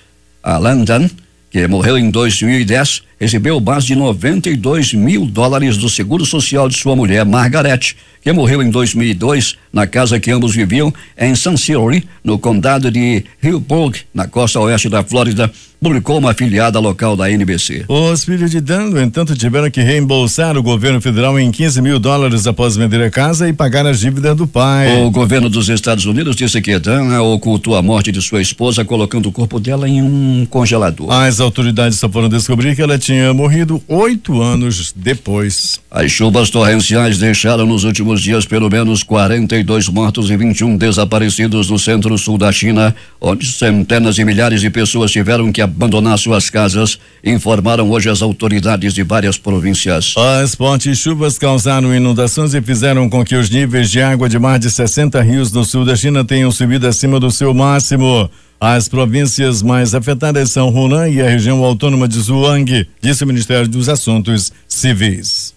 A Landon, que morreu em 2010, recebeu base de $92 mil do seguro social de sua mulher, Margaret, que morreu em 2002 na casa que ambos viviam em Sun City, no condado de Hillsborough, na costa oeste da Flórida, publicou uma afiliada local da NBC. Os filhos de Dan, no entanto, tiveram que reembolsar o governo federal em $15 mil após vender a casa e pagar as dívidas do pai. O governo dos Estados Unidos disse que Dan ocultou a morte de sua esposa, colocando o corpo dela em um congelador. As autoridades só foram descobrir que ela tinha morrido 8 anos depois. As chuvas torrenciais deixaram nos últimos dias pelo menos 42 mortos e 21 desaparecidos no centro-sul da China, onde centenas de milhares de pessoas tiveram que abandonar suas casas, informaram hoje as autoridades de várias províncias. As fortes chuvas causaram inundações e fizeram com que os níveis de água de mais de 60 rios no sul da China tenham subido acima do seu máximo. As províncias mais afetadas são Hunan e a região autônoma de Zhuang, disse o Ministério dos Assuntos Civis.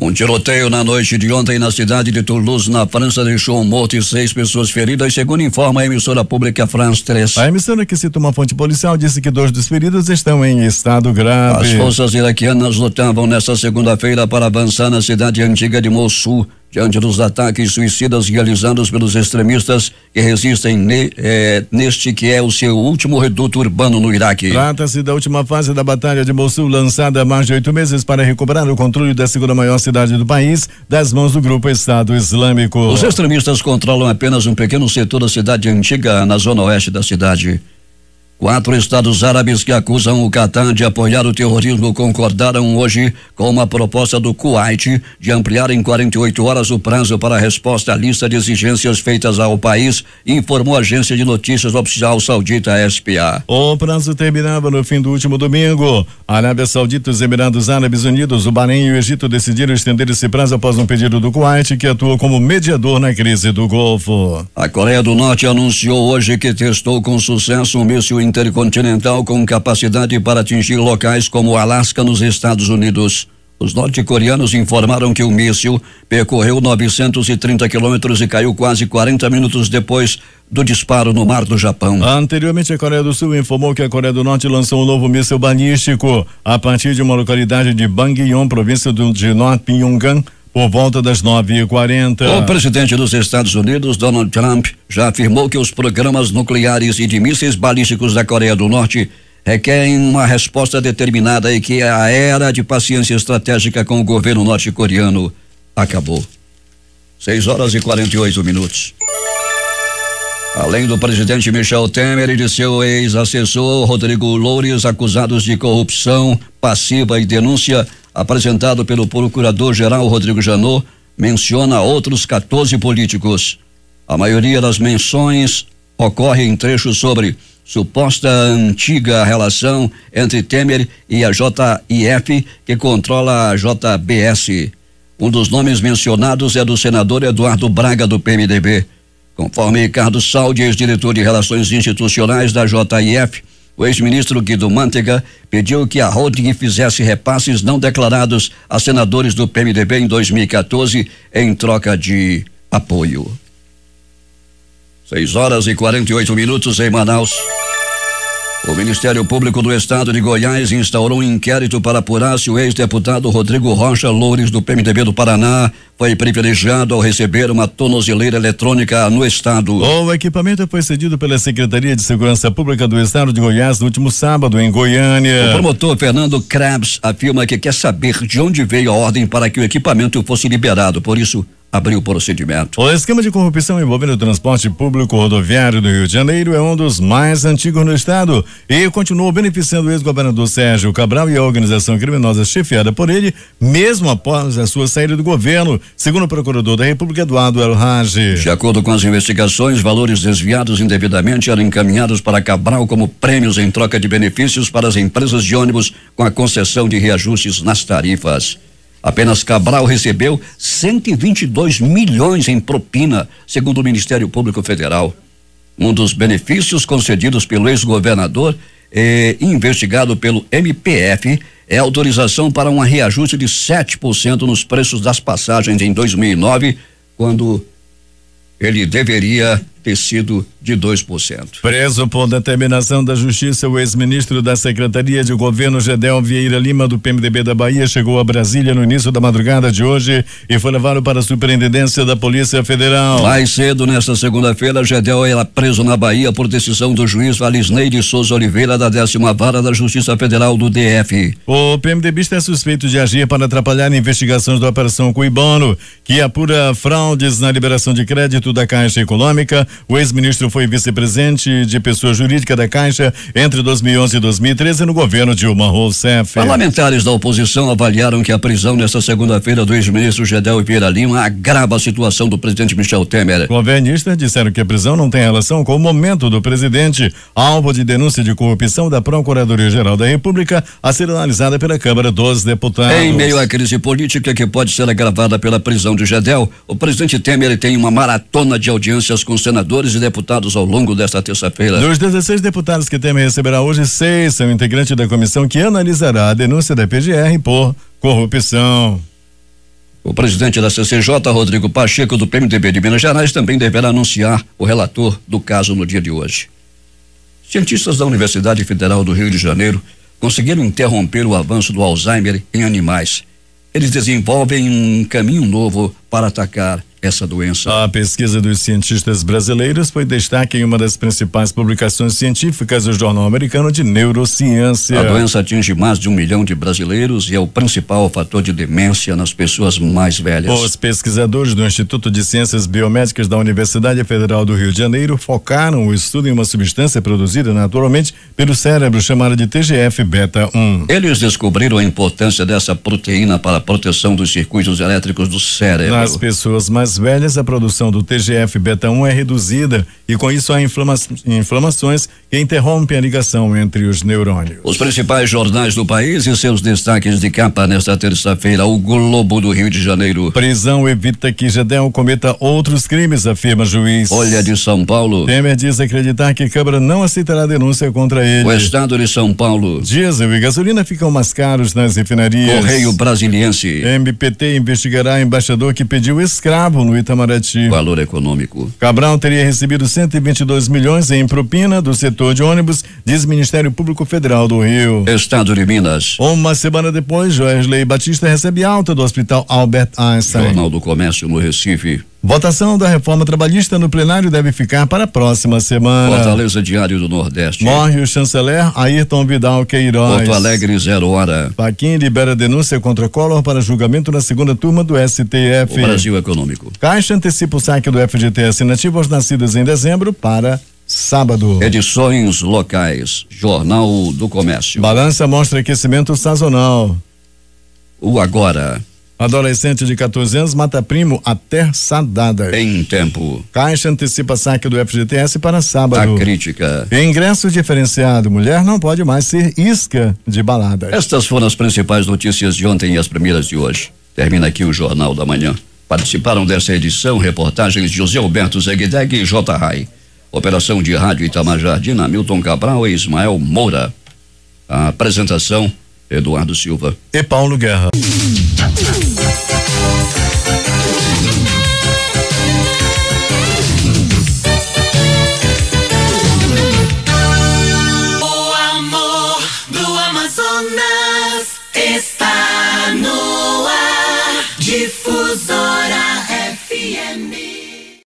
Um tiroteio na noite de ontem na cidade de Toulouse, na França, deixou um morto e 6 pessoas feridas, segundo informa a emissora pública France 3. A emissora, que cita uma fonte policial, disse que 2 dos feridos estão em estado grave. As forças iraquianas lutavam nesta segunda-feira para avançar na cidade antiga de Mossul, diante dos ataques suicidas realizados pelos extremistas que resistem neste que é o seu último reduto urbano no Iraque. Trata-se da última fase da Batalha de Mossul, lançada há mais de 8 meses para recuperar o controle da segunda maior cidade do país das mãos do grupo Estado Islâmico. Os extremistas controlam apenas um pequeno setor da cidade antiga, na zona oeste da cidade. 4 estados árabes que acusam o Catar de apoiar o terrorismo concordaram hoje com uma proposta do Kuwait de ampliar em 48 horas o prazo para a resposta à lista de exigências feitas ao país, informou a agência de notícias oficial saudita SPA. O prazo terminava no fim do último domingo. A Arábia Saudita, os Emirados Árabes Unidos, o Bahrein e o Egito decidiram estender esse prazo após um pedido do Kuwait, que atuou como mediador na crise do Golfo. A Coreia do Norte anunciou hoje que testou com sucesso um míssil intercontinental com capacidade para atingir locais como Alasca, nos Estados Unidos. Os norte-coreanos informaram que o míssil percorreu 930 quilômetros e caiu quase 40 minutos depois do disparo no mar do Japão. Anteriormente, a Coreia do Sul informou que a Coreia do Norte lançou um novo míssil balístico a partir de uma localidade de Bangyeong, província de North Pyongyang, por volta das 9h40. O presidente dos Estados Unidos, Donald Trump, já afirmou que os programas nucleares e de mísseis balísticos da Coreia do Norte requerem uma resposta determinada e que a era de paciência estratégica com o governo norte-coreano acabou. 6h48. Além do presidente Michel Temer e de seu ex-assessor Rodrigo Loures, acusados de corrupção passiva e denúncia, apresentado pelo procurador-geral Rodrigo Janot, menciona outros 14 políticos. A maioria das menções ocorre em trechos sobre suposta antiga relação entre Temer e a JIF, que controla a JBS. Um dos nomes mencionados é do senador Eduardo Braga, do PMDB. Conforme Ricardo Saldi, ex-diretor de Relações Institucionais da JIF, o ex-ministro Guido Mantega pediu que a holding fizesse repasses não declarados a senadores do PMDB em 2014 em troca de apoio. 6h48 em Manaus. O Ministério Público do Estado de Goiás instaurou um inquérito para apurar se o ex-deputado Rodrigo Rocha Loures, do PMDB do Paraná, foi privilegiado ao receber uma tornozeleira eletrônica no estado. O equipamento foi cedido pela Secretaria de Segurança Pública do Estado de Goiás no último sábado, em Goiânia. O promotor Fernando Krebs afirma que quer saber de onde veio a ordem para que o equipamento fosse liberado, por isso abriu o procedimento. O esquema de corrupção envolvendo o transporte público rodoviário do Rio de Janeiro é um dos mais antigos no estado e continuou beneficiando o ex-governador Sérgio Cabral e a organização criminosa chefiada por ele, mesmo após a sua saída do governo, segundo o procurador da República, Eduardo El-Hagi. De acordo com as investigações, valores desviados indevidamente eram encaminhados para Cabral como prêmios em troca de benefícios para as empresas de ônibus com a concessão de reajustes nas tarifas. Apenas Cabral recebeu 122 milhões em propina, segundo o Ministério Público Federal. Um dos benefícios concedidos pelo ex-governador e investigado pelo MPF é a autorização para um reajuste de 7% nos preços das passagens em 2009, quando ele deveria ter sido de 2%. Preso por determinação da Justiça, o ex-ministro da Secretaria de Governo, Gedel Vieira Lima, do PMDB da Bahia, chegou a Brasília no início da madrugada de hoje e foi levado para a Superintendência da Polícia Federal. Mais cedo, nesta segunda-feira, Gedel era preso na Bahia por decisão do juiz Valisney de Souza Oliveira, da 10ª Vara da Justiça Federal do DF. O PMDBista é suspeito de agir para atrapalhar investigações da Operação Cuibano, que apura fraudes na liberação de crédito da Caixa Econômica. O ex-ministro foi vice-presidente de pessoa jurídica da Caixa entre 2011 e 2013 no governo Dilma Rousseff. Parlamentares da oposição avaliaram que a prisão nesta segunda-feira do ex-ministro Gedel Vieira Lima agrava a situação do presidente Michel Temer. Governistas disseram que a prisão não tem relação com o momento do presidente, alvo de denúncia de corrupção da Procuradoria-Geral da República, a ser analisada pela Câmara dos Deputados. Em meio à crise política que pode ser agravada pela prisão de Gedel, o presidente Temer tem uma maratona de audiências com senadores e deputados ao longo desta terça-feira. Dos 16 deputados que Temer receberá hoje, 6 são integrantes da comissão que analisará a denúncia da PGR por corrupção. O presidente da CCJ, Rodrigo Pacheco, do PMDB de Minas Gerais, também deverá anunciar o relator do caso no dia de hoje. Cientistas da Universidade Federal do Rio de Janeiro conseguiram interromper o avanço do Alzheimer em animais. Eles desenvolvem um caminho novo para atacar essa doença. A pesquisa dos cientistas brasileiros foi destaque em uma das principais publicações científicas do Jornal Americano de Neurociência. A doença atinge mais de 1 milhão de brasileiros e é o principal fator de demência nas pessoas mais velhas. Os pesquisadores do Instituto de Ciências Biomédicas da Universidade Federal do Rio de Janeiro focaram o estudo em uma substância produzida naturalmente pelo cérebro chamada de TGF-beta1. Eles descobriram a importância dessa proteína para a proteção dos circuitos elétricos do cérebro. Nas pessoas mais velhas, a produção do TGF-beta1 é reduzida e com isso há inflamações que interrompem a ligação entre os neurônios. Os principais jornais do país e seus destaques de capa nesta terça-feira. O Globo do Rio de Janeiro. Prisão evita que Gedel cometa outros crimes, afirma juiz. Folha de São Paulo. Temer diz acreditar que Câmara não aceitará denúncia contra ele. O Estado de São Paulo. Diesel e gasolina ficam mais caros nas refinarias. Correio Brasiliense. MPT investigará embaixador que pediu escravo no Itamaraty. Valor econômico. Cabral teria recebido 122 milhões em propina do setor de ônibus, diz Ministério Público Federal do Rio. Estado de Minas. Uma semana depois, Joesley Batista recebe alta do Hospital Albert Einstein. Jornal do Comércio no Recife. Votação da reforma trabalhista no plenário deve ficar para a próxima semana. Fortaleza, Diário do Nordeste. Morre o chanceler Ayrton Vidal Queiroz. Porto Alegre, 0 hora. Fachin libera denúncia contra Collor para julgamento na segunda turma do STF. O Brasil Econômico. Caixa antecipa o saque do FGTS nativo aos nascidos em dezembro para sábado. Edições locais. Jornal do Comércio. Balança mostra aquecimento sazonal. O Agora. Adolescente de 14 anos mata primo a terçadada. Em tempo. Caixa antecipa saque do FGTS para sábado. A crítica. Ingresso diferenciado. Mulher não pode mais ser isca de balada. Estas foram as principais notícias de ontem e as primeiras de hoje. Termina aqui o Jornal da Manhã. Participaram dessa edição reportagens de José Alberto Zegdeg e J. Rai. Operação de rádio Itamar Jardim, Hamilton Cabral e Ismael Moura. A apresentação, Eduardo Silva e Paulo Guerra.